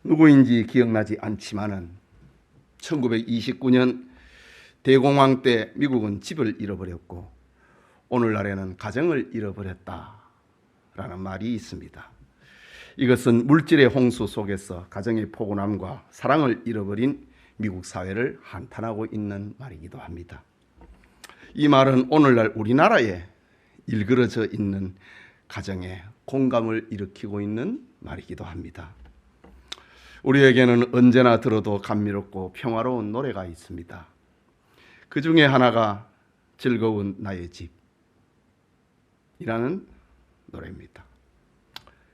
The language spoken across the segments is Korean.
누구인지 기억나지 않지만은 1929년 대공황 때 미국은 집을 잃어버렸고 오늘날에는 가정을 잃어버렸다라는 말이 있습니다. 이것은 물질의 홍수 속에서 가정의 포근함과 사랑을 잃어버린 미국 사회를 한탄하고 있는 말이기도 합니다. 이 말은 오늘날 우리나라에 일그러져 있는 가정에 공감을 일으키고 있는 말이기도 합니다. 우리에게는 언제나 들어도 감미롭고 평화로운 노래가 있습니다. 그 중에 하나가 즐거운 나의 집이라는 노래입니다.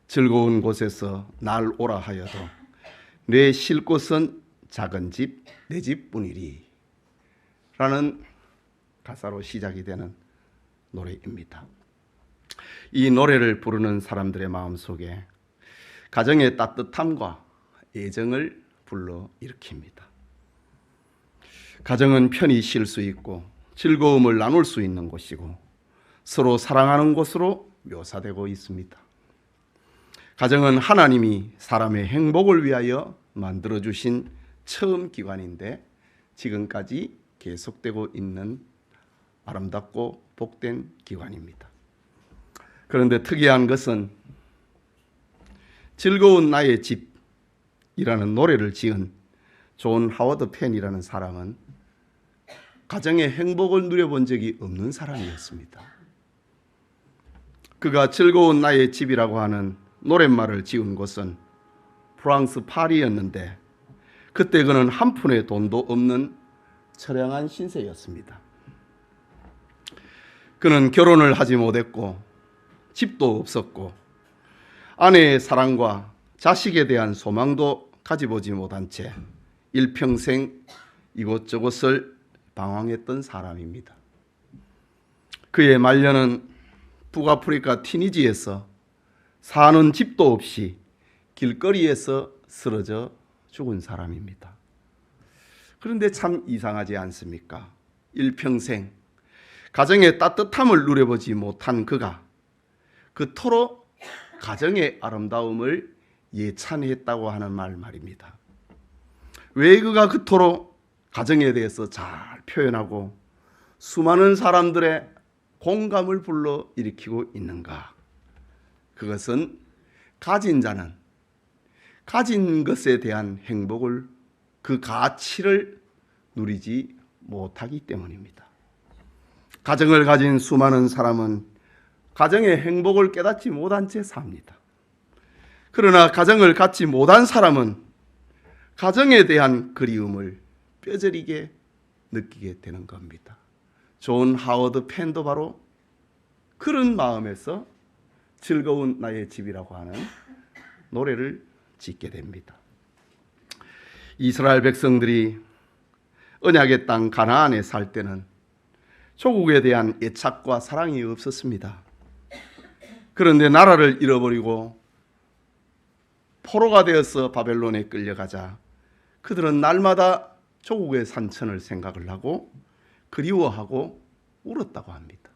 즐거운 곳에서 날 오라 하여도 내 쉴 곳은 작은 집, 내 집뿐이리 라는 가사로 시작이 되는 노래입니다. 이 노래를 부르는 사람들의 마음속에 가정의 따뜻함과 애정을 불러일으킵니다. 가정은 편히 쉴 수 있고 즐거움을 나눌 수 있는 곳이고 서로 사랑하는 곳으로 묘사되고 있습니다. 가정은 하나님이 사람의 행복을 위하여 만들어주신 처음 기관인데 지금까지 계속되고 있는 아름답고 복된 기관입니다. 그런데 특이한 것은 즐거운 나의 집이라는 노래를 지은 존 하워드 펜이라는 사람은 가정의 행복을 누려본 적이 없는 사람이었습니다. 그가 즐거운 나의 집이라고 하는 노랫말을 지은 곳은 프랑스 파리였는데 그때 그는 한 푼의 돈도 없는 처량한 신세였습니다. 그는 결혼을 하지 못했고 집도 없었고 아내의 사랑과 자식에 대한 소망도 가져보지 못한 채 일평생 이곳저곳을 방황했던 사람입니다. 그의 말년은 북아프리카 티니지에서 사는 집도 없이 길거리에서 쓰러져 죽은 사람입니다. 그런데 참 이상하지 않습니까? 일평생 가정의 따뜻함을 누려보지 못한 그가 그토록 가정의 아름다움을 예찬했다고 하는 말입니다. 왜 그가 그토록 가정에 대해서 잘 표현하고 수많은 사람들의 공감을 불러일으키고 있는가? 그것은 가진 자는 가진 것에 대한 행복을, 그 가치를 누리지 못하기 때문입니다. 가정을 가진 수많은 사람은 가정의 행복을 깨닫지 못한 채 삽니다. 그러나 가정을 갖지 못한 사람은 가정에 대한 그리움을 뼈저리게 느끼게 되는 겁니다. 존 하워드 펜도 바로 그런 마음에서 즐거운 나의 집이라고 하는 노래를 짓게 됩니다. 이스라엘 백성들이 언약의 땅 가나안에 살 때는 조국에 대한 애착과 사랑이 없었습니다. 그런데 나라를 잃어버리고 포로가 되어서 바벨론에 끌려가자 그들은 날마다 조국의 산천을 생각을 하고 그리워하고 울었다고 합니다.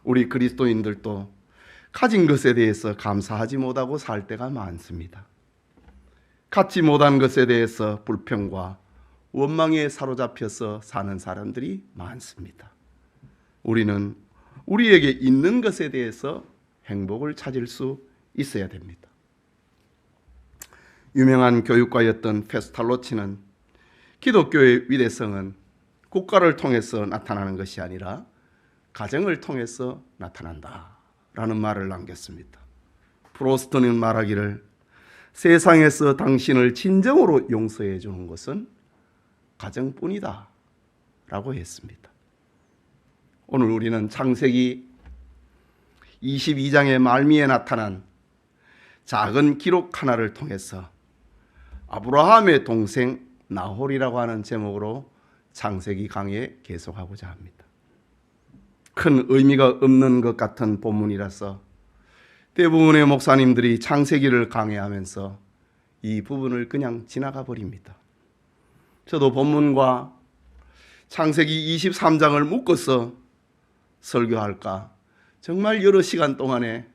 우리 그리스도인들도 가진 것에 대해서 감사하지 못하고 살 때가 많습니다. 갖지 못한 것에 대해서 불평과 원망에 사로잡혀서 사는 사람들이 많습니다. 우리는 우리에게 있는 것에 대해서 행복을 찾을 수 있어야 됩니다. 유명한 교육가였던 페스탈로치는 기독교의 위대성은 국가를 통해서 나타나는 것이 아니라 가정을 통해서 나타난다 라는 말을 남겼습니다. 프로스트는 말하기를 세상에서 당신을 진정으로 용서해 주는 것은 가정뿐이다 라고 했습니다. 오늘 우리는 창세기 22장의 말미에 나타난 작은 기록 하나를 통해서 아브라함의 동생 나홀이라고 하는 제목으로 창세기 강의 계속하고자 합니다. 큰 의미가 없는 것 같은 본문이라서 대부분의 목사님들이 창세기를 강의하면서 이 부분을 그냥 지나가 버립니다. 저도 본문과 창세기 23장을 묶어서 설교할까 정말 여러 시간 동안에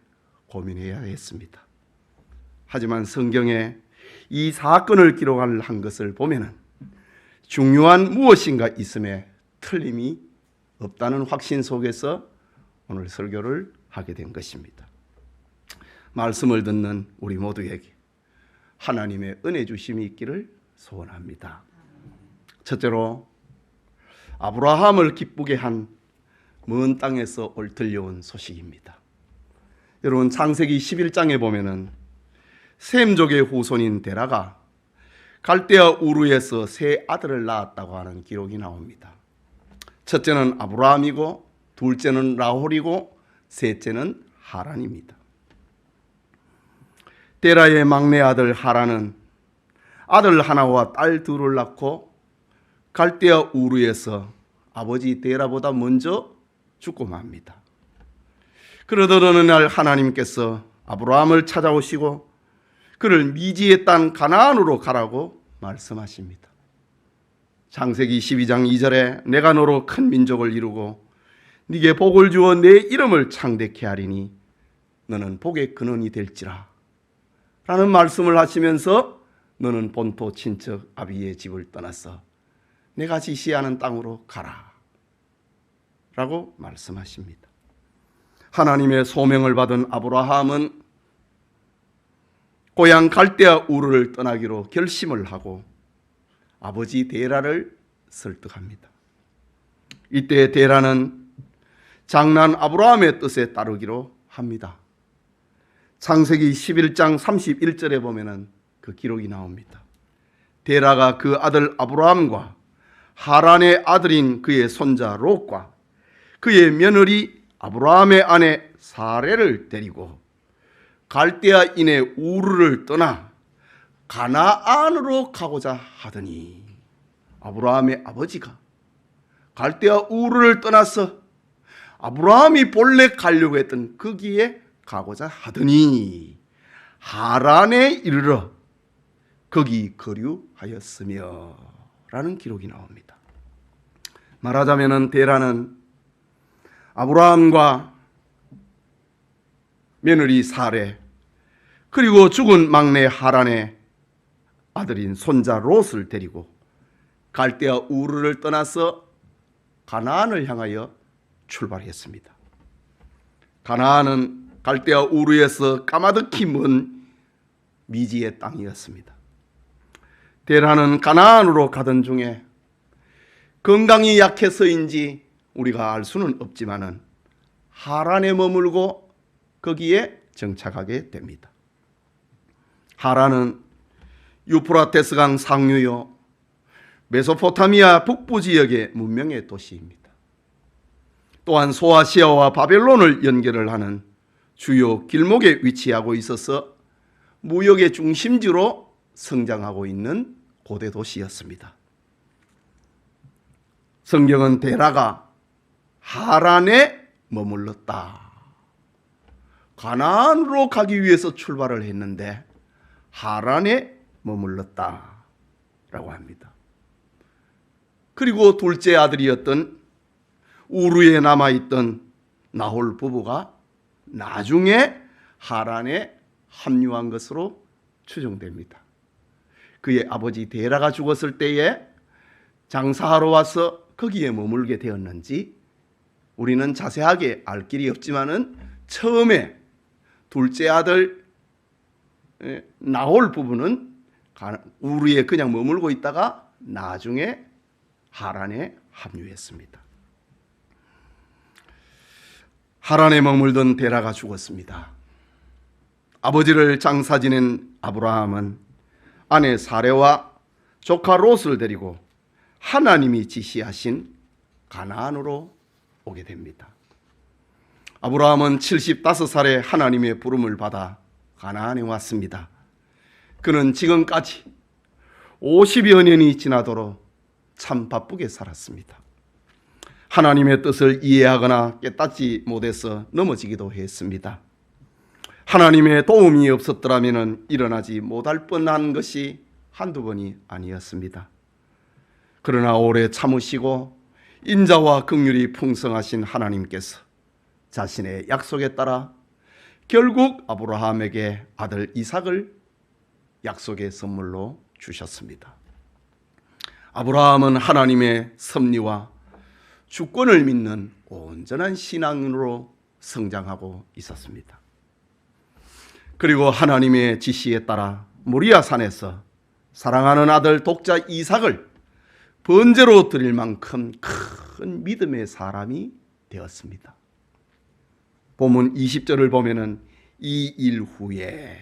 고민해야 했습니다. 하지만 성경에 이 사건을 기록한 것을 보면은 중요한 무엇인가 있음에 틀림이 없다는 확신 속에서 오늘 설교를 하게 된 것입니다. 말씀을 듣는 우리 모두에게 하나님의 은혜 주심이 있기를 소원합니다. 첫째로 아브라함을 기쁘게 한 먼 땅에서 올 들려온 소식입니다. 여러분 창세기 11장에 보면은 셈족의 후손인 데라가 갈대아 우르에서 세 아들을 낳았다고 하는 기록이 나옵니다. 첫째는 아브라함이고 둘째는 라홀이고 셋째는 하란입니다. 데라의 막내 아들 하란은 아들 하나와 딸 둘을 낳고 갈대아 우르에서 아버지 데라보다 먼저 죽고 맙니다. 그러던 어느 날 하나님께서 아브라함을 찾아오시고 그를 미지의 땅 가나안으로 가라고 말씀하십니다. 창세기 12장 2절에 내가 너로 큰 민족을 이루고 네게 복을 주어 내 이름을 창대케 하리니 너는 복의 근원이 될지라 라는 말씀을 하시면서 너는 본토 친척 아비의 집을 떠나서 내가 지시하는 땅으로 가라 라고 말씀하십니다. 하나님의 소명을 받은 아브라함은 고향 갈대아 우르를 떠나기로 결심을 하고 아버지 데라를 설득합니다. 이때 데라는 장남 아브라함의 뜻에 따르기로 합니다. 창세기 11장 31절에 보면은 그 기록이 나옵니다. 데라가 그 아들 아브라함과 하란의 아들인 그의 손자 롯과 그의 며느리 아브라함의 아내 사레를 데리고 갈대아인의 우르를 떠나 가나안으로 가고자 하더니 아브라함의 아버지가 갈대아 우르를 떠나서 아브라함이 본래 가려고 했던 거기에 가고자 하더니 하란에 이르러 거기 거류하였으며 라는 기록이 나옵니다. 말하자면 데라는 아브라함과 며느리 사레 그리고 죽은 막내 하란의 아들인 손자 롯을 데리고 갈대아 우르를 떠나서 가나안을 향하여 출발했습니다. 가나안은 갈대아 우르에서 까마득히 먼 미지의 땅이었습니다. 데라는 가나안으로 가던 중에 건강이 약해서인지 우리가 알 수는 없지만은 하란에 머물고 거기에 정착하게 됩니다. 하란은 유프라테스강 상류요 메소포타미아 북부 지역의 문명의 도시입니다. 또한 소아시아와 바벨론을 연결을 하는 주요 길목에 위치하고 있어서 무역의 중심지로 성장하고 있는 고대 도시였습니다. 성경은 데라가 하란에 머물렀다. 가나안으로 가기 위해서 출발을 했는데 하란에 머물렀다 라고 합니다. 그리고 둘째 아들이었던 우르에 남아있던 나홀 부부가 나중에 하란에 합류한 것으로 추정됩니다. 그의 아버지 데라가 죽었을 때에 장사하러 와서 거기에 머물게 되었는지 우리는 자세하게 알 길이 없지만은 처음에 둘째 아들 나홀 부부는 우르에 그냥 머물고 있다가 나중에 하란에 합류했습니다. 하란에 머물던 데라가 죽었습니다. 아버지를 장사 지낸 아브라함은 아내 사레와 조카 롯을 데리고 하나님이 지시하신 가나안으로 오게 됩니다. 아브라함은 75살에 하나님의 부름을 받아 가나안에 왔습니다. 그는 지금까지 50여 년이 지나도록 참 바쁘게 살았습니다. 하나님의 뜻을 이해하거나 깨닫지 못해서 넘어지기도 했습니다. 하나님의 도움이 없었더라면 일어나지 못할 뻔한 것이 한두 번이 아니었습니다. 그러나 오래 참으시고 인자와 긍휼이 풍성하신 하나님께서 자신의 약속에 따라 결국 아브라함에게 아들 이삭을 약속의 선물로 주셨습니다. 아브라함은 하나님의 섭리와 주권을 믿는 온전한 신앙으로 성장하고 있었습니다. 그리고 하나님의 지시에 따라 모리아 산에서 사랑하는 아들 독자 이삭을 번제로 드릴 만큼 큰 믿음의 사람이 되었습니다. 본문 20절을 보면은 이 일 후에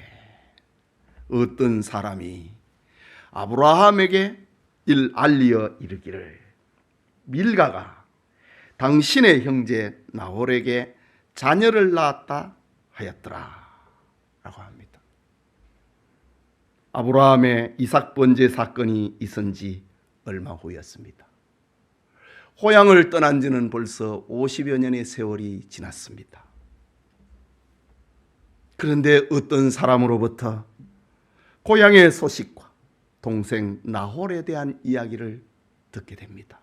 어떤 사람이 아브라함에게 알리어 이르기를 밀가가 당신의 형제 나홀에게 자녀를 낳았다 하였더라 라고 합니다. 아브라함의 이삭 번제 사건이 있은 지 얼마 후였습니다. 고향을 떠난 지는 벌써 50여 년의 세월이 지났습니다. 그런데 어떤 사람으로부터 고향의 소식과 동생 나홀에 대한 이야기를 듣게 됩니다.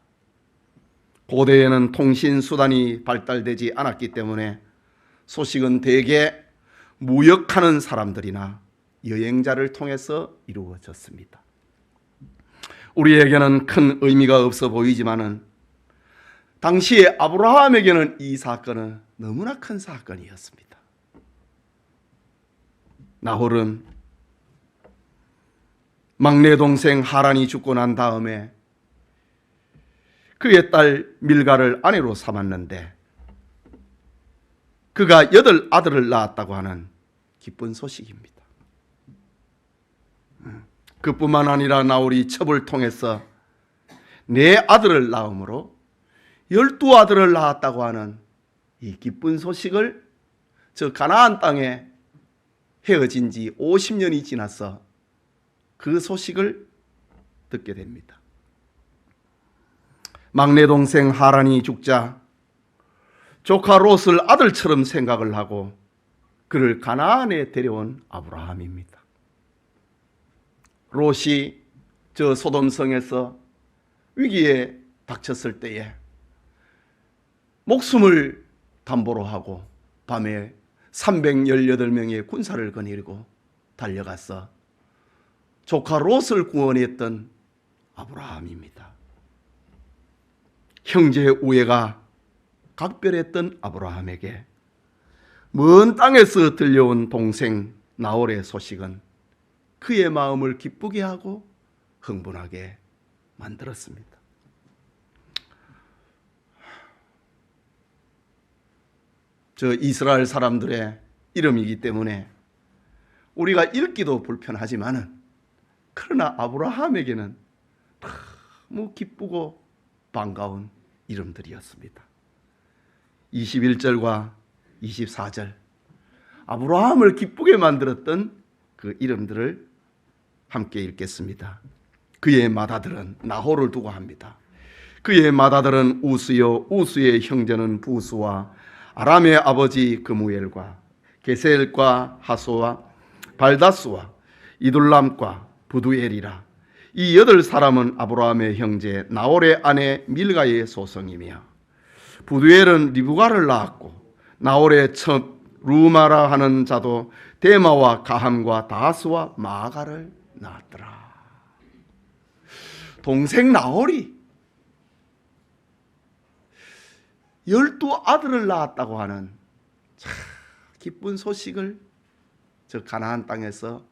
고대에는 통신수단이 발달되지 않았기 때문에 소식은 대개 무역하는 사람들이나 여행자를 통해서 이루어졌습니다. 우리에게는 큰 의미가 없어 보이지만은 당시에 아브라함에게는 이 사건은 너무나 큰 사건이었습니다. 나홀은 막내 동생 하란이 죽고 난 다음에 그의 딸 밀가를 아내로 삼았는데 그가 8 아들을 낳았다고 하는 기쁜 소식입니다. 그뿐만 아니라 나홀이 첩을 통해서 4 아들을 낳음으로 12 아들을 낳았다고 하는 이 기쁜 소식을 저 가나안 땅에 헤어진 지 50년이 지나서 그 소식을 듣게 됩니다. 막내 동생 하란이 죽자 조카 롯을 아들처럼 생각을 하고 그를 가나안에 데려온 아브라함입니다. 롯이 저 소돔성에서 위기에 닥쳤을 때에 목숨을 담보로 하고 밤에 318명의 군사를 거느리고 달려가서 조카 롯을 구원했던 아브라함입니다. 형제의 우애가 각별했던 아브라함에게 먼 땅에서 들려온 동생 나홀의 소식은 그의 마음을 기쁘게 하고 흥분하게 만들었습니다. 저 이스라엘 사람들의 이름이기 때문에 우리가 읽기도 불편하지만은 그러나 아브라함에게는 너무 기쁘고 반가운 이름들이었습니다. 21절과 24절 아브라함을 기쁘게 만들었던 그 이름들을 함께 읽겠습니다. 그의 맏아들은 나홀을 두고 합니다. 그의 맏아들은 우스요 우스의 형제는 부스와 아람의 아버지 그무엘과 게셀과 하소와 발다스와 이둘람과 부두엘이라. 이 8사람은 아브라함의 형제 나홀의 아내 밀가의 소성이며 부두엘은 리브가를 낳았고 나홀의 첩 루마라 하는 자도 데마와 가함과 다스와 마가를 낳았더라. 동생 나홀이 12아들을 낳았다고 하는 기쁜 소식을 저 가나안 땅에서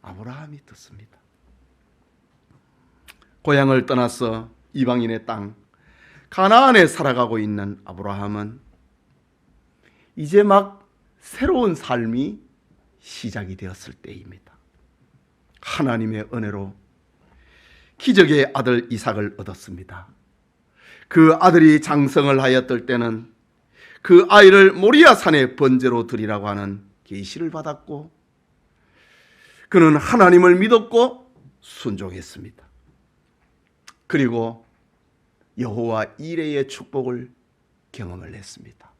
아브라함이 듣습니다. 고향을 떠나서 이방인의 땅 가나안에 살아가고 있는 아브라함은 이제 막 새로운 삶이 시작이 되었을 때입니다. 하나님의 은혜로 기적의 아들 이삭을 얻었습니다. 그 아들이 장성을 하였을 때는 그 아이를 모리아 산에 번제로 드리라고 하는 계시를 받았고 그는 하나님을 믿었고 순종했습니다. 그리고 여호와 이레의 축복을 경험을 했습니다.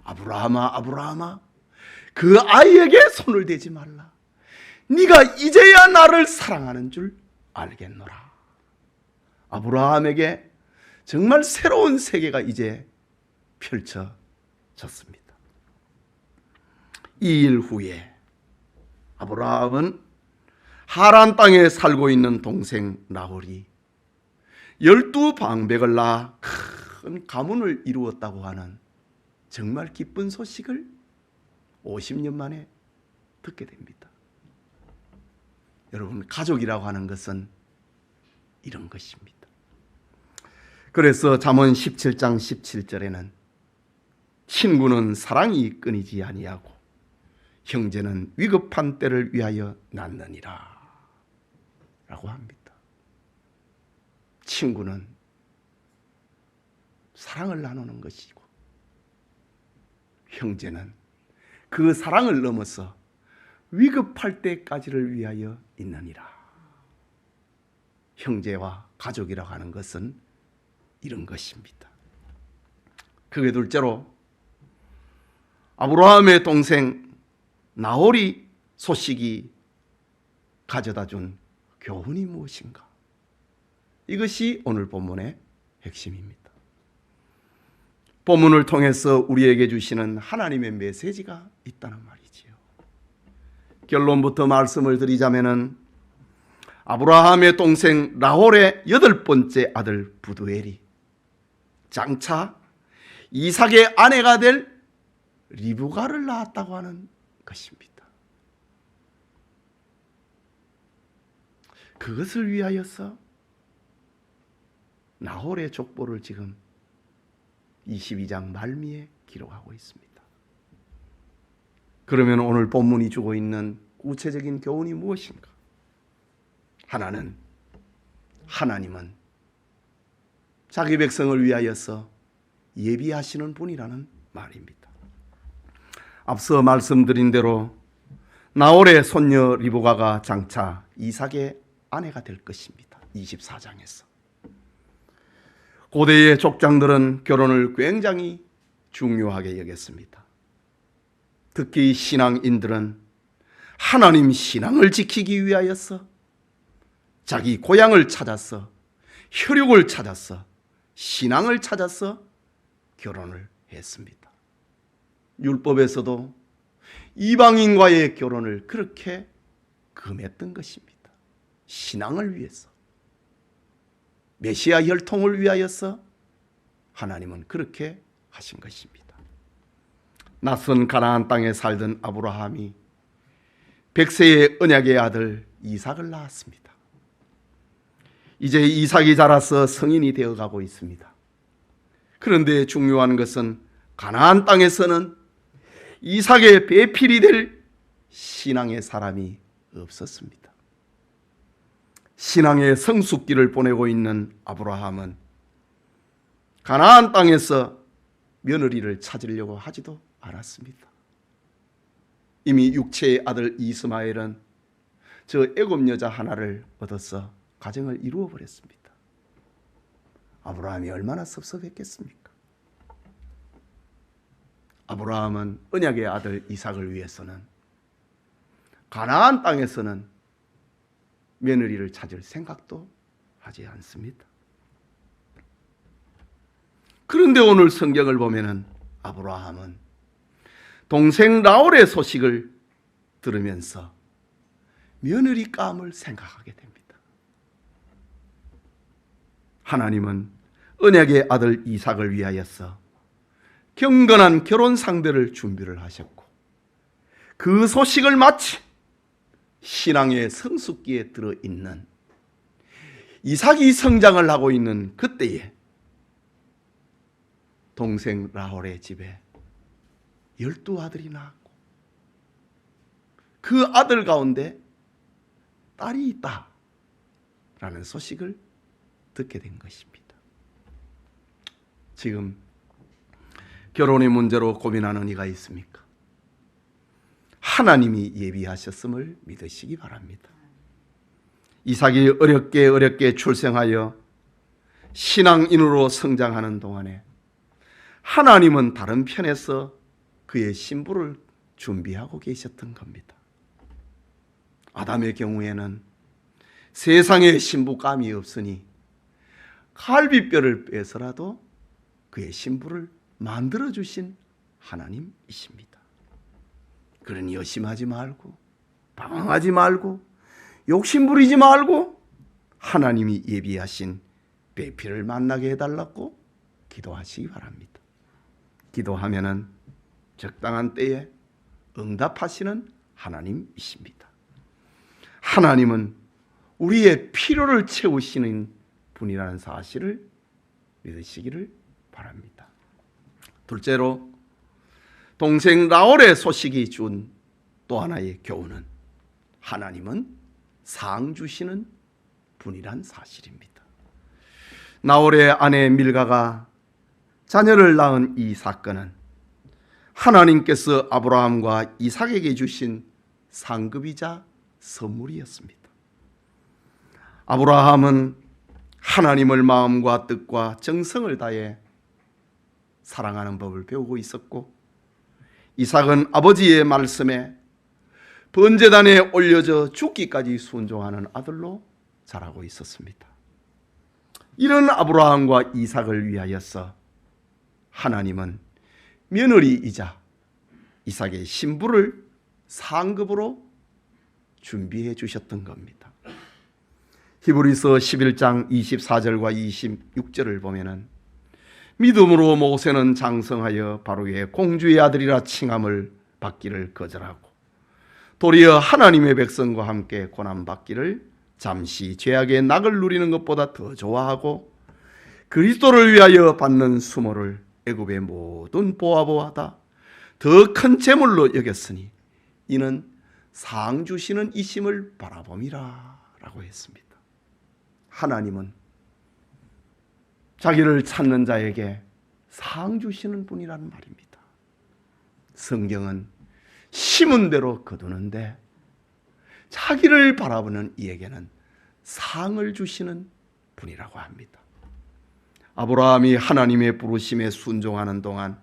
아브라함아 아브라함아 그 아이에게 손을 대지 말라. 네가 이제야 나를 사랑하는 줄 알겠노라. 아브라함에게 정말 새로운 세계가 이제 펼쳐졌습니다. 이 일 후에 아브라함은 하란 땅에 살고 있는 동생 나홀이 12방백을 낳아 큰 가문을 이루었다고 하는 정말 기쁜 소식을 50년 만에 듣게 됩니다. 여러분, 가족이라고 하는 것은 이런 것입니다. 그래서 잠언 17장 17절에는 친구는 사랑이 끊이지 아니하고 형제는 위급한 때를 위하여 낳느니라 라고 합니다. 친구는 사랑을 나누는 것이고 형제는 그 사랑을 넘어서 위급할 때까지를 위하여 있느니라. 형제와 가족이라고 하는 것은 이런 것입니다. 그게 둘째로 아브라함의 동생 나홀이 소식이 가져다 준 교훈이 무엇인가? 이것이 오늘 본문의 핵심입니다. 본문을 통해서 우리에게 주시는 하나님의 메시지가 있다는 말이지요. 결론부터 말씀을 드리자면은 아브라함의 동생 나홀의 8번째 아들 부두엘이 장차 이삭의 아내가 될 리브가를 낳았다고 하는 것입니다. 그것을 위하여서 나홀의 족보를 지금 22장 말미에 기록하고 있습니다. 그러면 오늘 본문이 주고 있는 구체적인 교훈이 무엇인가? 하나님은 자기 백성을 위하여서 예비하시는 분이라는 말입니다. 앞서 말씀드린 대로 나홀의 손녀 리브가가 장차 이삭의 아내가 될 것입니다. 24장에서 고대의 족장들은 결혼을 굉장히 중요하게 여겼습니다. 특히 신앙인들은 하나님 신앙을 지키기 위하여서 자기 고향을 찾아서 혈육을 찾아서 신앙을 찾아서 결혼을 했습니다. 율법에서도 이방인과의 결혼을 그렇게 금했던 것입니다. 신앙을 위해서, 메시아 혈통을 위하여서 하나님은 그렇게 하신 것입니다. 낯선 가나안 땅에 살던 아브라함이 100세의 언약의 아들 이삭을 낳았습니다. 이제 이삭이 자라서 성인이 되어가고 있습니다. 그런데 중요한 것은 가나안 땅에서는 이삭의 배필이 될 신앙의 사람이 없었습니다. 신앙의 성숙기를 보내고 있는 아브라함은 가나안 땅에서 며느리를 찾으려고 하지도 않았습니다. 이미 육체의 아들 이스마엘은 저 애굽 여자 하나를 얻어서 가정을 이루어 버렸습니다. 아브라함이 얼마나 섭섭했겠습니까? 아브라함은 언약의 아들 이삭을 위해서는 가나안 땅에서는 며느리를 찾을 생각도 하지 않습니다. 그런데 오늘 성경을 보면은 아브라함은 동생 나홀의 소식을 들으면서 며느리감을 생각하게 됩니다. 하나님은 언약의 아들 이삭을 위하여서 경건한 결혼 상대를 준비를 하셨고 그 소식을 마치 신앙의 성숙기에 들어있는 이삭이 성장을 하고 있는 그때에 동생 나홀의 집에 12아들이 낳았고 그 아들 가운데 딸이 있다라는 소식을 듣게 된 것입니다. 지금 결혼의 문제로 고민하는 이가 있습니까? 하나님이 예비하셨음을 믿으시기 바랍니다. 이삭이 어렵게 출생하여 신앙인으로 성장하는 동안에 하나님은 다른 편에서 그의 신부를 준비하고 계셨던 겁니다. 아담의 경우에는 세상에 신부감이 없으니 갈비뼈를 빼서라도 그의 신부를 만들어주신 하나님이십니다. 그러니 의심하지 말고 방황하지 말고 욕심 부리지 말고 하나님이 예비하신 배필을 만나게 해달라고 기도하시기 바랍니다. 기도하면은 적당한 때에 응답하시는 하나님이십니다. 하나님은 우리의 필요를 채우시는 분이라는 사실을 믿으시기를 바랍니다. 둘째로 동생 라울의 소식이 준 또 하나의 교훈은 하나님은 상 주시는 분이란 사실입니다. 나홀의 아내 밀가가 자녀를 낳은 이 사건은 하나님께서 아브라함과 이삭에게 주신 상급이자 선물이었습니다. 아브라함은 하나님을 마음과 뜻과 정성을 다해 사랑하는 법을 배우고 있었고, 이삭은 아버지의 말씀에 번제단에 올려져 죽기까지 순종하는 아들로 자라고 있었습니다. 이런 아브라함과 이삭을 위하여서 하나님은 며느리이자 이삭의 신부를 상급으로 준비해 주셨던 겁니다. 히브리서 11장 24절과 26절을 보면은 믿음으로 모세는 장성하여 바로의 공주의 아들이라 칭함을 받기를 거절하고 도리어 하나님의 백성과 함께 고난받기를 잠시 죄악의 낙을 누리는 것보다 더 좋아하고 그리스도를 위하여 받는 수모를 애굽의 모든 보아보아다 더 큰 재물로 여겼으니 이는 상 주시는 이심을 바라봄이라 라고 했습니다. 하나님은 자기를 찾는 자에게 상 주시는 분이라는 말입니다. 성경은 심은 대로 거두는데 자기를 바라보는 이에게는 상을 주시는 분이라고 합니다. 아브라함이 하나님의 부르심에 순종하는 동안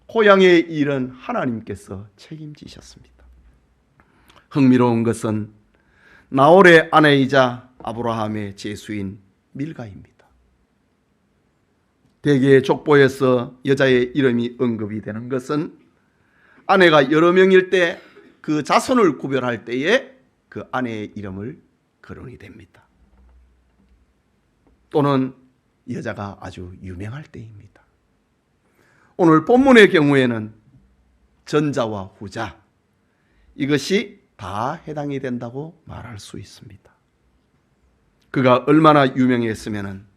고향의 일은 하나님께서 책임지셨습니다. 흥미로운 것은 나홀의 아내이자 아브라함의 제수인 밀가입니다. 대개 족보에서 여자의 이름이 언급이 되는 것은 아내가 여러 명일 때 그 자손을 구별할 때에 그 아내의 이름을 거론이 됩니다. 또는 여자가 아주 유명할 때입니다. 오늘 본문의 경우에는 전자와 후자 이것이 다 해당이 된다고 말할 수 있습니다. 그가 얼마나 유명했으면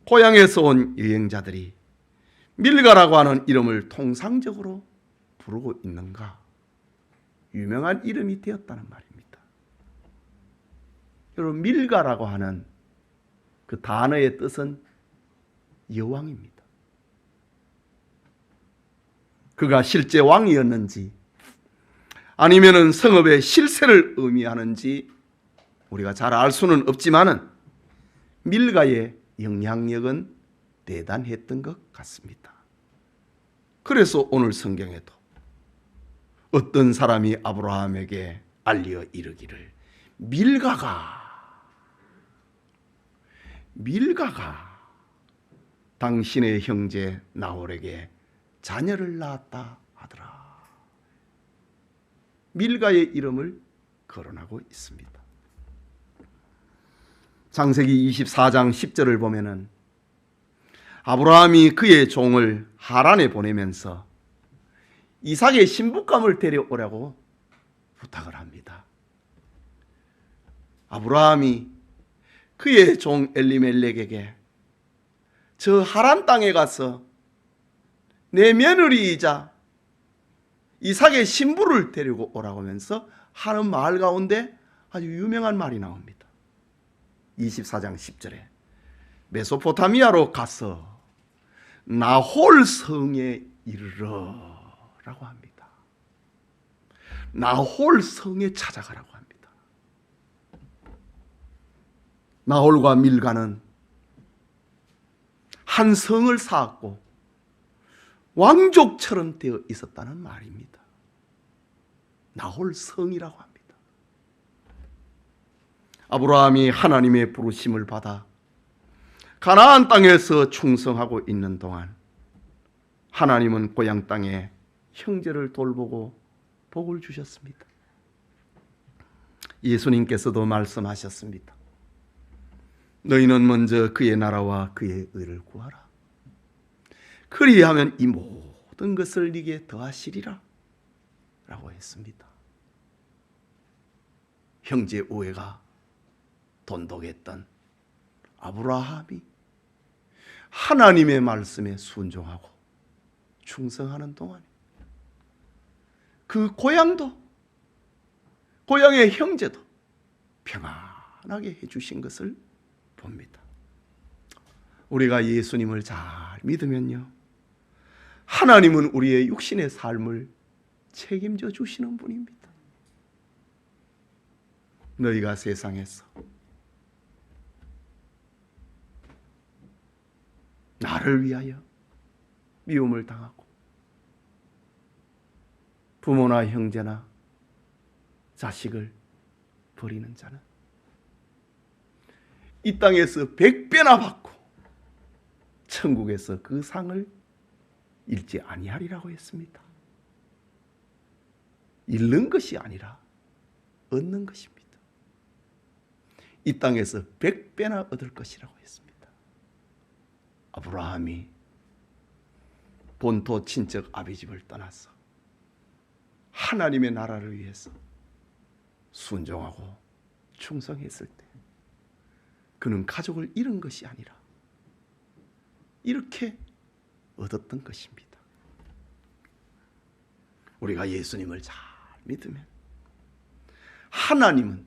고향에서 온 여행자들이 밀가라고 하는 이름을 통상적으로 부르고 있는가? 유명한 이름이 되었다는 말입니다. 여러분, 밀가라고 하는 그 단어의 뜻은 여왕입니다. 그가 실제 왕이었는지 아니면은 성읍의 실세를 의미하는지 우리가 잘 알 수는 없지만은 밀가의 영향력은 대단했던 것 같습니다. 그래서 오늘 성경에도 어떤 사람이 아브라함에게 알려 이르기를 밀가가 당신의 형제 나홀에게 자녀를 낳았다 하더라. 밀가의 이름을 거론하고 있습니다. 창세기 24장 10절을 보면은 아브라함이 그의 종을 하란에 보내면서 이삭의 신부감을 데려오라고 부탁을 합니다. 아브라함이 그의 종 엘리멜렉에게 저 하란 땅에 가서 내 며느리이자 이삭의 신부를 데리고 오라고 하면서 하는 말 가운데 아주 유명한 말이 나옵니다. 24장 10절에 메소포타미아로 가서 나홀 성에 이르러 라고 합니다. 나홀 성에 찾아가라고 합니다. 나홀과 밀가는 한 성을 쌓았고 왕족처럼 되어 있었다는 말입니다. 나홀 성이라고 합니다. 아브라함이 하나님의 부르심을 받아 가나안 땅에서 충성하고 있는 동안 하나님은 고향 땅에 형제를 돌보고 복을 주셨습니다. 예수님께서도 말씀하셨습니다. 너희는 먼저 그의 나라와 그의 의를 구하라. 그리하면 이 모든 것을 네게 더하시리라 라고 했습니다. 형제 우애가 돈독했던 아브라함이 하나님의 말씀에 순종하고 충성하는 동안에 그 고향도, 고향의 형제도 평안하게 해주신 것을 봅니다. 우리가 예수님을 잘 믿으면요, 하나님은 우리의 육신의 삶을 책임져 주시는 분입니다. 너희가 세상에서 나를 위하여 미움을 당하고 부모나 형제나 자식을 버리는 자는 이 땅에서 100배나 받고 천국에서 그 상을 잃지 아니하리라고 했습니다. 잃는 것이 아니라 얻는 것입니다. 이 땅에서 100배나 얻을 것이라고 했습니다. 아브라함이 본토 친척 아비집을 떠나서 하나님의 나라를 위해서 순종하고 충성했을 때 그는 가족을 잃은 것이 아니라 이렇게 얻었던 것입니다. 우리가 예수님을 잘 믿으면 하나님은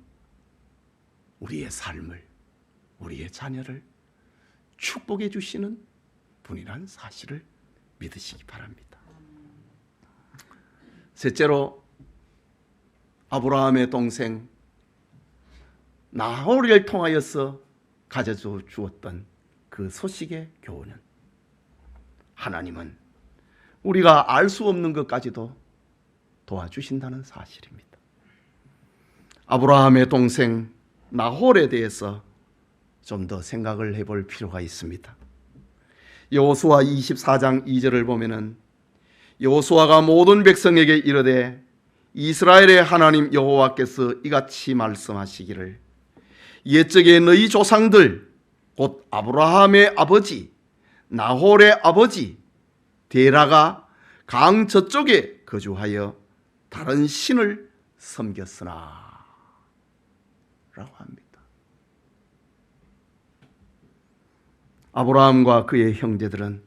우리의 삶을, 우리의 자녀를 축복해 주시는 분이라는 사실을 믿으시기 바랍니다. 셋째로, 아브라함의 동생 나홀을 통하여서 가져져 주었던 그 소식의 교훈은 하나님은 우리가 알 수 없는 것까지도 도와주신다는 사실입니다. 아브라함의 동생 나홀에 대해서 좀 더 생각을 해볼 필요가 있습니다. 여호수아 24장 2절을 보면은 여호수아가 모든 백성에게 이르되 이스라엘의 하나님 여호와께서 이같이 말씀하시기를 옛적에 너희 조상들 곧 아브라함의 아버지 나홀의 아버지 데라가 강 저쪽에 거주하여 다른 신을 섬겼으나 라고 합니다. 아브라함과 그의 형제들은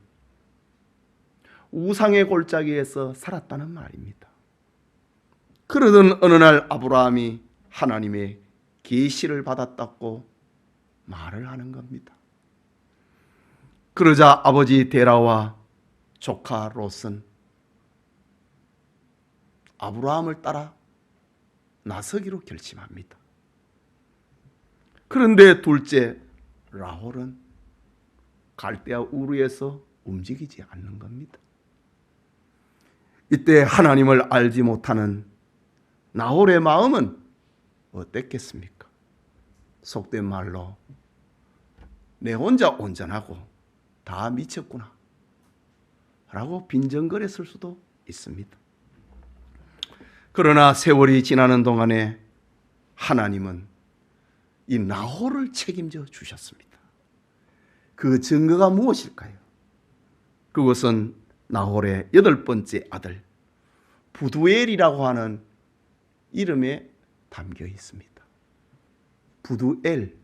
우상의 골짜기에서 살았다는 말입니다. 그러던 어느 날 아브라함이 하나님의 계시를 받았다고 말을 하는 겁니다. 그러자 아버지 데라와 조카 롯은 아브라함을 따라 나서기로 결심합니다. 그런데 둘째 라홀은 갈대아 우르에서 움직이지 않는 겁니다. 이때 하나님을 알지 못하는 나홀의 마음은 어땠겠습니까? 속된 말로 내 혼자 온전하고 다 미쳤구나 라고 빈정거렸을 수도 있습니다. 그러나 세월이 지나는 동안에 하나님은 이 나홀을 책임져 주셨습니다. 그 증거가 무엇일까요? 그것은 나홀의 8번째 아들 부두엘이라고 하는 이름에 담겨 있습니다. 부두엘,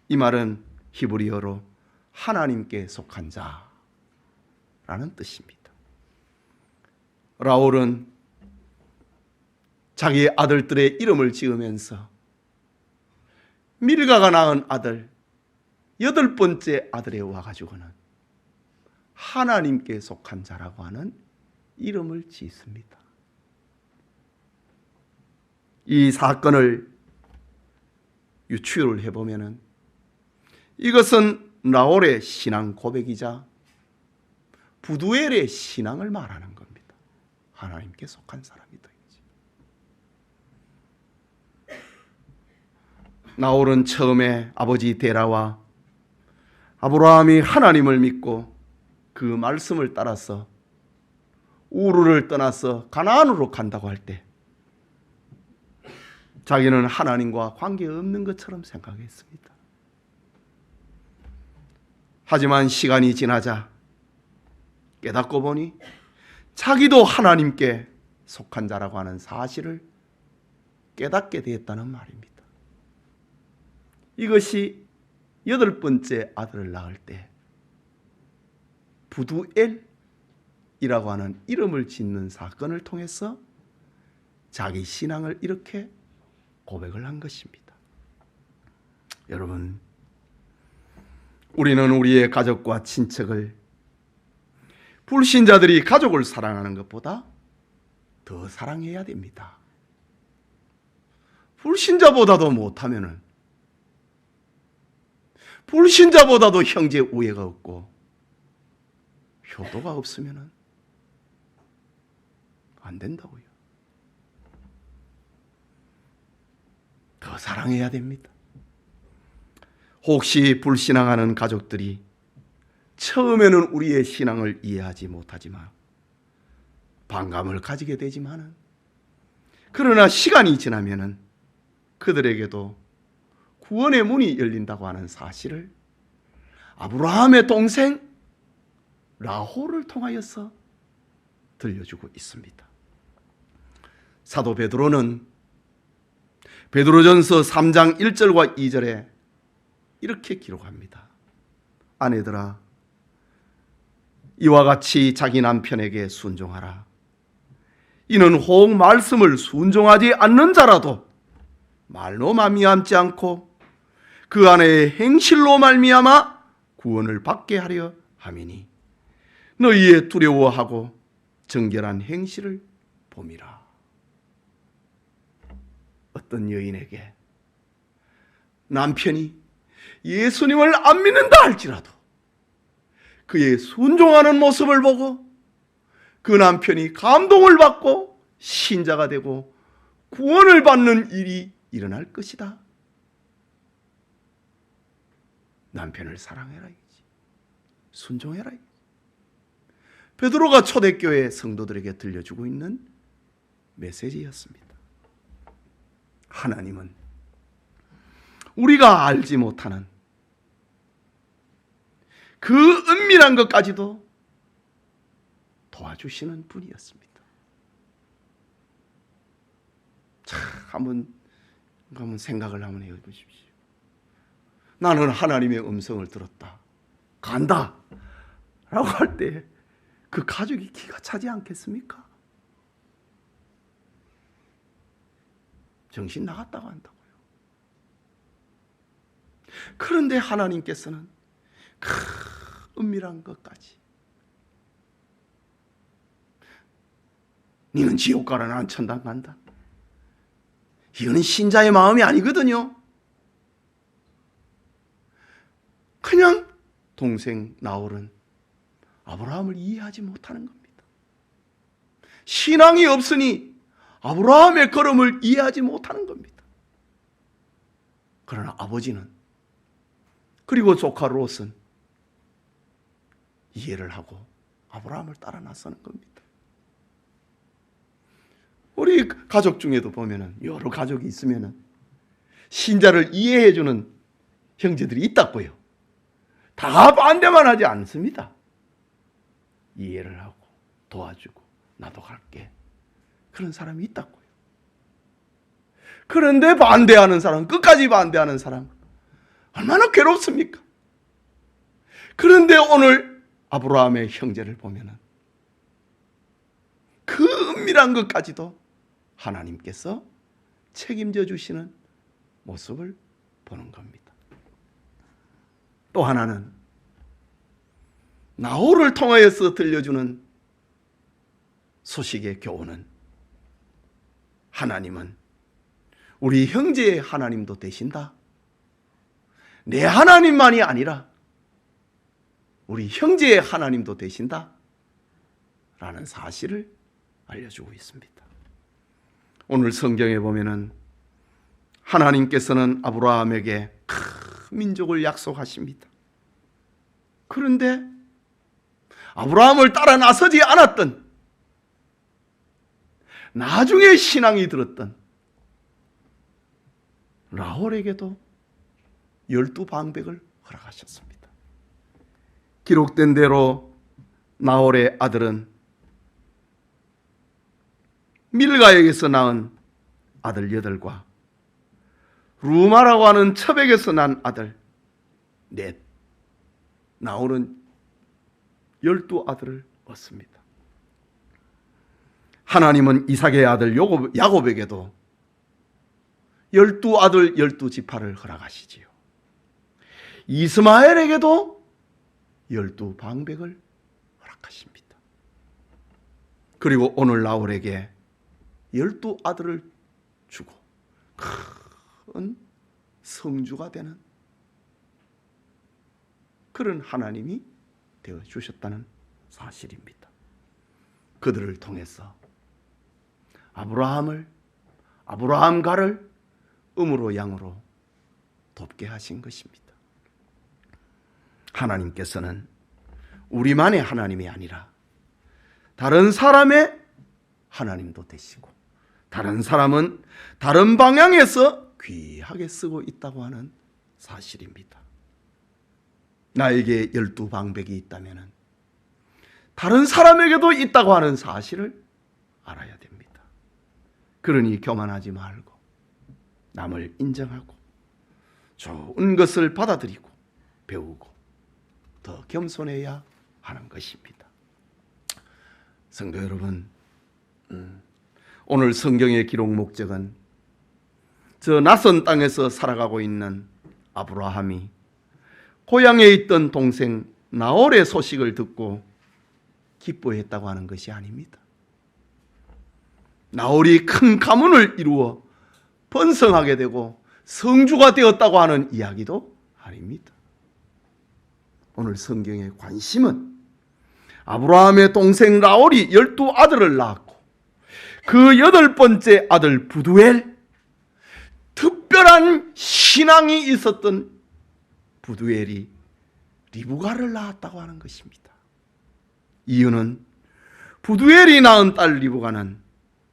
이 말은 히브리어로 하나님께 속한 자라는 뜻입니다. 라홀은 자기의 아들들의 이름을 지으면서 밀가가 낳은 아들 8번째 아들에 와가지고는 하나님께 속한 자라고 하는 이름을 짓습니다. 이 사건을 유추를 해보면은 이것은 나홀의 신앙 고백이자 부두엘의 신앙을 말하는 겁니다. 하나님께 속한 사람이다. 나홀은 처음에 아버지 데라와 아브라함이 하나님을 믿고 그 말씀을 따라서 우르를 떠나서 가나안으로 간다고 할 때 자기는 하나님과 관계없는 것처럼 생각했습니다. 하지만 시간이 지나자 깨닫고 보니 자기도 하나님께 속한 자라고 하는 사실을 깨닫게 되었다는 말입니다. 이것이 8번째 아들을 낳을 때 부두엘이라고 하는 이름을 짓는 사건을 통해서 자기 신앙을 이렇게 고백을 한 것입니다. 여러분, 우리는 우리의 가족과 친척을 불신자들이 가족을 사랑하는 것보다 더 사랑해야 됩니다. 불신자보다도 못하면은, 불신자보다도 형제 우애가 없고 효도가 없으면은 안 된다고요. 더 사랑해야 됩니다. 혹시 불신앙하는 가족들이 처음에는 우리의 신앙을 이해하지 못하지만 반감을 가지게 되지만은, 그러나 시간이 지나면은 그들에게도 구원의 문이 열린다고 하는 사실을 아브라함의 동생 라홀을 통하여서 들려주고 있습니다. 사도 베드로는 베드로전서 3장 1절과 2절에 이렇게 기록합니다. 아내들아, 이와 같이 자기 남편에게 순종하라. 이는 혹 말씀을 순종하지 않는 자라도 말로 말미암지 않고 그 안에 행실로 말미암아 구원을 받게 하려 함이니 너희의 두려워하고 정결한 행실을 봄이라. 어떤 여인에게 남편이 예수님을 안 믿는다 할지라도 그의 순종하는 모습을 보고 그 남편이 감동을 받고 신자가 되고 구원을 받는 일이 일어날 것이다. 남편을 사랑해라 이지, 순종해라 이지. 베드로가 초대교회 성도들에게 들려주고 있는 메시지였습니다. 하나님은 우리가 알지 못하는 그 은밀한 것까지도 도와주시는 분이었습니다. 자, 한번 생각을 한번 해보십시오. 나는 하나님의 음성을 들었다, 간다 라고 할 때 그 가족이 기가 차지 않겠습니까? 정신 나갔다고 한다고요. 그런데 하나님께서는 그 은밀한 것까지, 너는 지옥 가라, 난 천당 간다, 이거는 신자의 마음이 아니거든요. 그냥 동생 나홀은 아브라함을 이해하지 못하는 겁니다. 신앙이 없으니 아브라함의 걸음을 이해하지 못하는 겁니다. 그러나 아버지는, 그리고 조카 롯은 이해를 하고 아브라함을 따라 나서는 겁니다. 우리 가족 중에도 보면은 여러 가족이 있으면은 신자를 이해해주는 형제들이 있다고요. 다 반대만 하지 않습니다. 이해를 하고 도와주고 나도 갈게, 그런 사람이 있다고요. 그런데 반대하는 사람, 끝까지 반대하는 사람 얼마나 괴롭습니까? 그런데 오늘 아브라함의 형제를 보면은 그 은밀한 것까지도 하나님께서 책임져 주시는 모습을 보는 겁니다. 또 하나는 나홀을 통하여서 들려주는 소식의 교훈은, 하나님은 우리 형제의 하나님도 되신다. 내 하나님만이 아니라 우리 형제의 하나님도 되신다 라는 사실을 알려주고 있습니다. 오늘 성경에 보면은 하나님께서는 아브라함에게 큰 민족을 약속하십니다. 그런데 아브라함을 따라 나서지 않았던, 나중에 신앙이 들었던 라홀에게도 12방백을 허락하셨습니다. 기록된 대로 나홀의 아들은 밀가에게서 낳은 아들 8과 루마라고 하는 첩에게서 난 아들 4, 나홀은 12아들을 얻습니다. 하나님은 이삭의 아들 야곱에게도 12아들 12지파를 허락하시지요. 이스마엘에게도 12방백을 허락하십니다. 그리고 오늘 나홀에게 12아들을 주고 큰 성주가 되는 그런 하나님이 되어주셨다는 사실입니다. 그들을 통해서 아브라함가를 음으로 양으로 돕게 하신 것입니다. 하나님께서는 우리만의 하나님이 아니라 다른 사람의 하나님도 되시고 다른 사람은 다른 방향에서 귀하게 쓰고 있다고 하는 사실입니다. 나에게 12방백이 있다면 다른 사람에게도 있다고 하는 사실을 알아야 됩니다. 그러니 교만하지 말고 남을 인정하고 좋은 것을 받아들이고 배우고 더 겸손해야 하는 것입니다. 성도 여러분, 오늘 성경의 기록 목적은 저 낯선 땅에서 살아가고 있는 아브라함이 고향에 있던 동생 나홀의 소식을 듣고 기뻐했다고 하는 것이 아닙니다. 나홀이 큰 가문을 이루어 번성하게 되고 성주가 되었다고 하는 이야기도 아닙니다. 오늘 성경의 관심은 아브라함의 동생 나홀이 12아들을 낳았고 그 8번째 아들 부두엘, 특별한 신앙이 있었던 부두엘이 리브가를 낳았다고 하는 것입니다. 이유는 부두엘이 낳은 딸 리브가는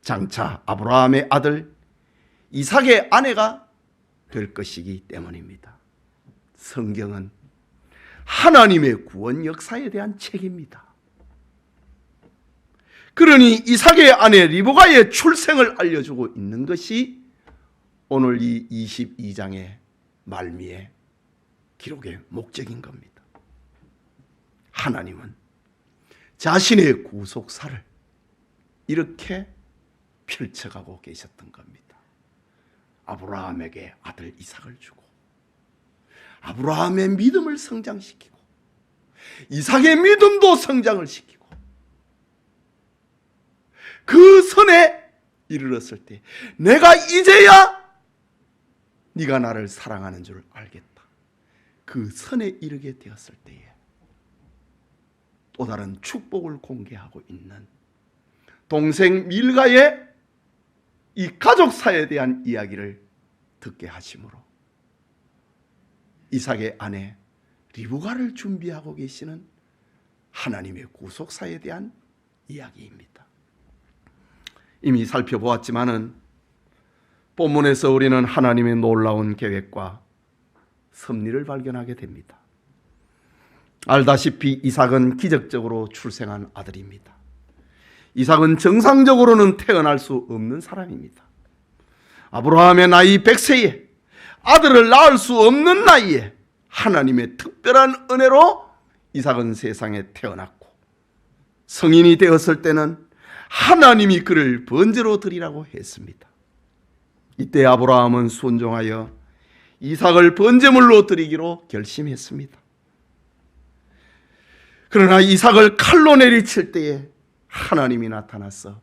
장차 아브라함의 아들 이삭의 아내가 될 것이기 때문입니다. 성경은 하나님의 구원 역사에 대한 책입니다. 그러니 이삭의 아내 리브가의 출생을 알려주고 있는 것이 오늘 이 22장의 말미에 기록의 목적인 겁니다. 하나님은 자신의 구속사를 이렇게 펼쳐가고 계셨던 겁니다. 아브라함에게 아들 이삭을 주고 아브라함의 믿음을 성장시키고 이삭의 믿음도 성장을 시키고 그 선에 이르렀을 때 내가 이제야 네가 나를 사랑하는 줄 알겠다. 그 선에 이르게 되었을 때에 또 다른 축복을 공개하고 있는 동생 밀가의 이 가족사에 대한 이야기를 듣게 하심으로 이삭의 아내 리브가를 준비하고 계시는 하나님의 구속사에 대한 이야기입니다. 이미 살펴보았지만은 본문에서 우리는 하나님의 놀라운 계획과 섭리를 발견하게 됩니다. 알다시피 이삭은 기적적으로 출생한 아들입니다. 이삭은 정상적으로는 태어날 수 없는 사람입니다. 아브라함의 나이 100세에 아들을 낳을 수 없는 나이에 하나님의 특별한 은혜로 이삭은 세상에 태어났고 성인이 되었을 때는 하나님이 그를 번제로 드리라고 했습니다. 이때 아브라함은 순종하여 이삭을 번제물로 드리기로 결심했습니다. 그러나 이삭을 칼로 내리칠 때에 하나님이 나타나서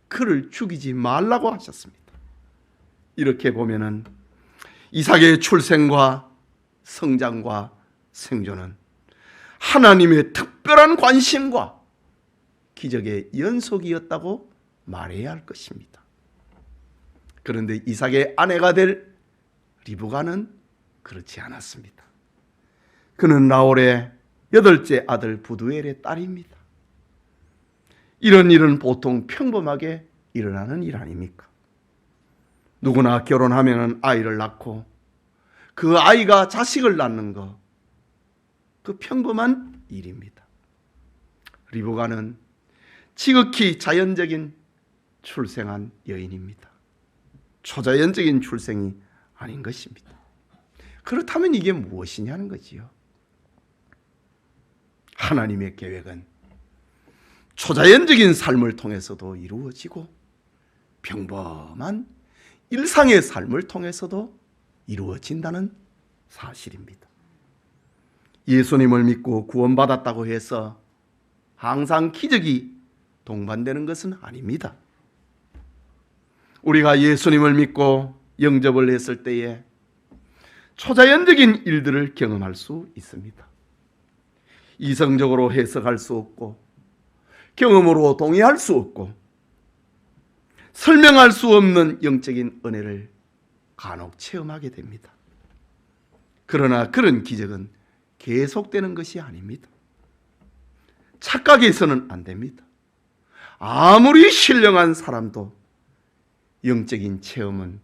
그를 죽이지 말라고 하셨습니다. 이렇게 보면은 이삭의 출생과 성장과 생존은 하나님의 특별한 관심과 기적의 연속이었다고 말해야 할 것입니다. 그런데 이삭의 아내가 될 리브가는 그렇지 않았습니다. 그는 나홀의 8째 아들 부두엘의 딸입니다. 이런 일은 보통 평범하게 일어나는 일 아닙니까? 누구나 결혼하면 아이를 낳고 그 아이가 자식을 낳는 것, 그 평범한 일입니다. 리브가는 지극히 자연적인 출생한 여인입니다. 초자연적인 출생이 아닌 것입니다. 그렇다면 이게 무엇이냐는 거지요. 하나님의 계획은 초자연적인 삶을 통해서도 이루어지고 평범한 일상의 삶을 통해서도 이루어진다는 사실입니다. 예수님을 믿고 구원받았다고 해서 항상 기적이 동반되는 것은 아닙니다. 우리가 예수님을 믿고 영접을 했을 때에 초자연적인 일들을 경험할 수 있습니다. 이성적으로 해석할 수 없고 경험으로 동의할 수 없고 설명할 수 없는 영적인 은혜를 간혹 체험하게 됩니다. 그러나 그런 기적은 계속되는 것이 아닙니다. 착각해서는 안 됩니다. 아무리 신령한 사람도 영적인 체험은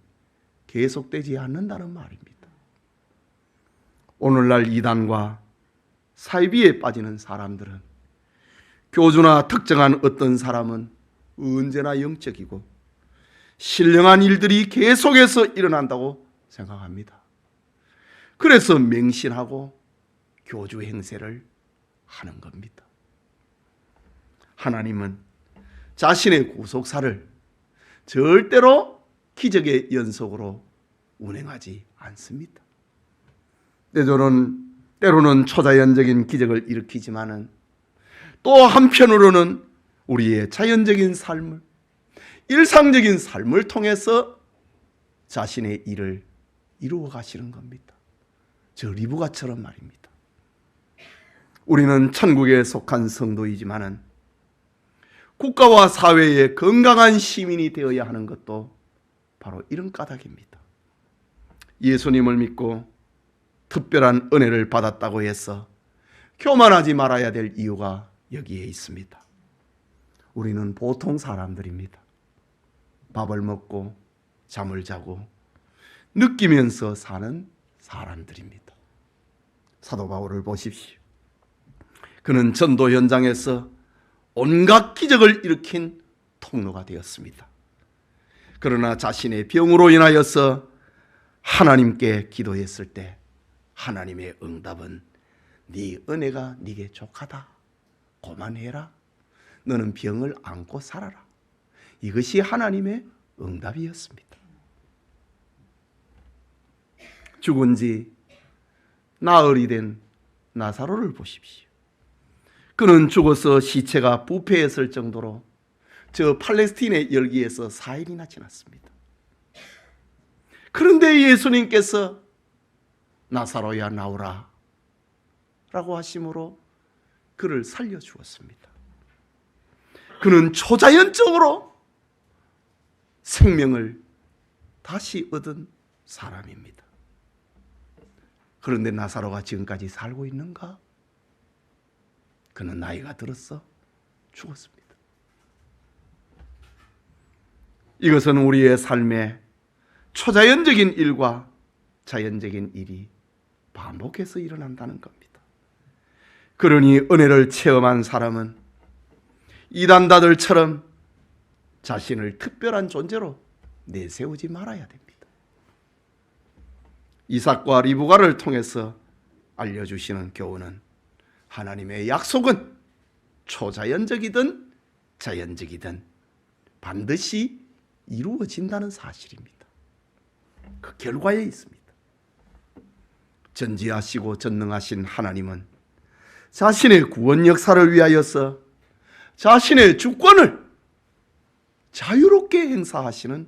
계속되지 않는다는 말입니다. 오늘날 이단과 사이비에 빠지는 사람들은 교주나 특정한 어떤 사람은 언제나 영적이고 신령한 일들이 계속해서 일어난다고 생각합니다. 그래서 맹신하고 교주 행세를 하는 겁니다. 하나님은 자신의 구속사를 절대로 기적의 연속으로 운행하지 않습니다. 때로는 초자연적인 기적을 일으키지만은 또 한편으로는 우리의 자연적인 삶을, 일상적인 삶을 통해서 자신의 일을 이루어 가시는 겁니다. 저 리브가처럼 말입니다. 우리는 천국에 속한 성도이지만은 국가와 사회의 건강한 시민이 되어야 하는 것도 바로 이런 까닭입니다. 예수님을 믿고 특별한 은혜를 받았다고 해서 교만하지 말아야 될 이유가 여기에 있습니다. 우리는 보통 사람들입니다. 밥을 먹고 잠을 자고 느끼면서 사는 사람들입니다. 사도 바울을 보십시오. 그는 전도 현장에서 온갖 기적을 일으킨 통로가 되었습니다. 그러나 자신의 병으로 인하여서 하나님께 기도했을 때 하나님의 응답은 네 은혜가 네게 족하다. 고만해라. 너는 병을 안고 살아라. 이것이 하나님의 응답이었습니다. 죽은 지 나흘이 된 나사로를 보십시오. 그는 죽어서 시체가 부패했을 정도로 저 팔레스틴의 열기에서 4일이나 지났습니다. 그런데 예수님께서 나사로야 나오라 라고 하심으로 그를 살려주었습니다. 그는 초자연적으로 생명을 다시 얻은 사람입니다. 그런데 나사로가 지금까지 살고 있는가? 그는 나이가 들어서 죽었습니다. 이것은 우리의 삶에 초자연적인 일과 자연적인 일이 반복해서 일어난다는 겁니다. 그러니 은혜를 체험한 사람은 이단다들처럼 자신을 특별한 존재로 내세우지 말아야 됩니다. 이삭과 리브가를 통해서 알려주시는 교훈은 하나님의 약속은 초자연적이든 자연적이든 반드시 이루어진다는 사실입니다. 그 결과에 있습니다. 전지하시고 전능하신 하나님은 자신의 구원 역사를 위하여서 자신의 주권을 자유롭게 행사하시는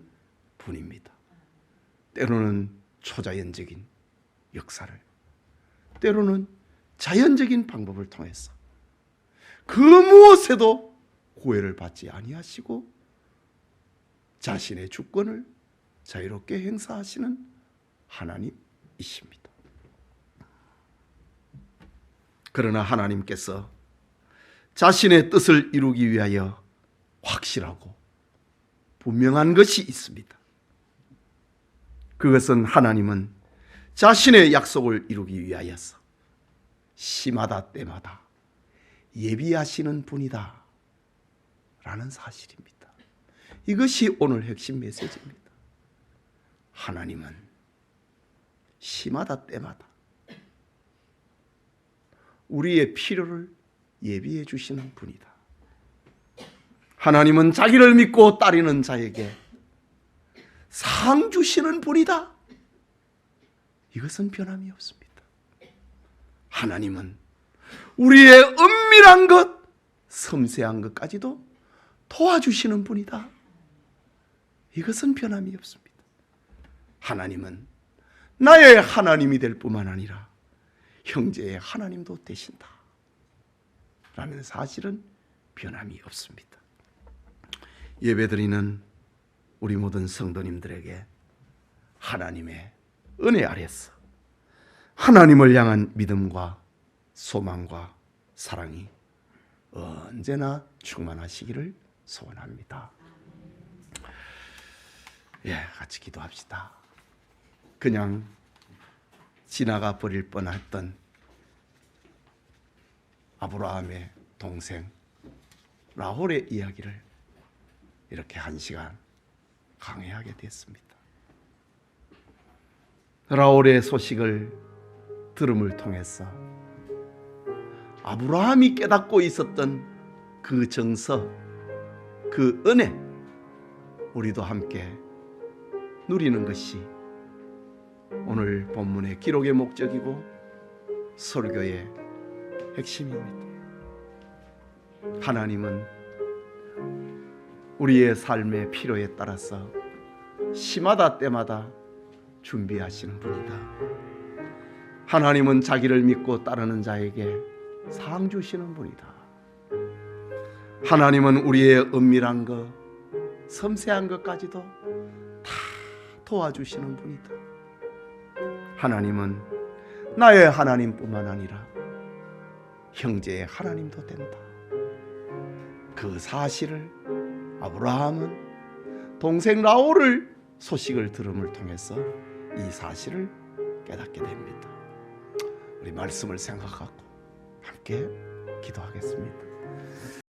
분입니다. 때로는 초자연적인 역사를, 때로는 자연적인 방법을 통해서 그 무엇에도 구애를 받지 아니하시고 자신의 주권을 자유롭게 행사하시는 하나님이십니다. 그러나 하나님께서 자신의 뜻을 이루기 위하여 확실하고 분명한 것이 있습니다. 그것은 하나님은 자신의 약속을 이루기 위하여서 시마다 때마다 예비하시는 분이다 라는 사실입니다. 이것이 오늘 핵심 메시지입니다. 하나님은 시마다 때마다 우리의 필요를 예비해 주시는 분이다. 하나님은 자기를 믿고 따르는 자에게 상 주시는 분이다. 이것은 변함이 없습니다. 하나님은 우리의 은밀한 것, 섬세한 것까지도 도와주시는 분이다. 이것은 변함이 없습니다. 하나님은 나의 하나님이 될 뿐만 아니라 형제의 하나님도 되신다 라는 사실은 변함이 없습니다. 예배드리는 우리 모든 성도님들에게 하나님의 은혜 아래서 하나님을 향한 믿음과 소망과 사랑이 언제나 충만하시기를 소원합니다. 같이 기도합시다. 그냥 지나가 버릴 뻔했던 아브라함의 동생 라홀의 이야기를 이렇게 한 시간 강해하게 됐습니다. 라홀의 소식을 들음을 통해서 아브라함이 깨닫고 있었던 그 정서, 그 은혜, 우리도 함께 누리는 것이 오늘 본문의 기록의 목적이고 설교의 핵심입니다. 하나님은 우리의 삶의 필요에 따라서 시마다 때마다 준비하시는 분이다. 하나님은 자기를 믿고 따르는 자에게 상 주시는 분이다. 하나님은 우리의 은밀한 것, 섬세한 것까지도 다 도와주시는 분이다. 하나님은 나의 하나님뿐만 아니라 형제의 하나님도 된다. 그 사실을 아브라함은 동생 라홀을 소식을 들음을 통해서 이 사실을 깨닫게 됩니다. 우리 말씀을 생각하고 함께 기도하겠습니다.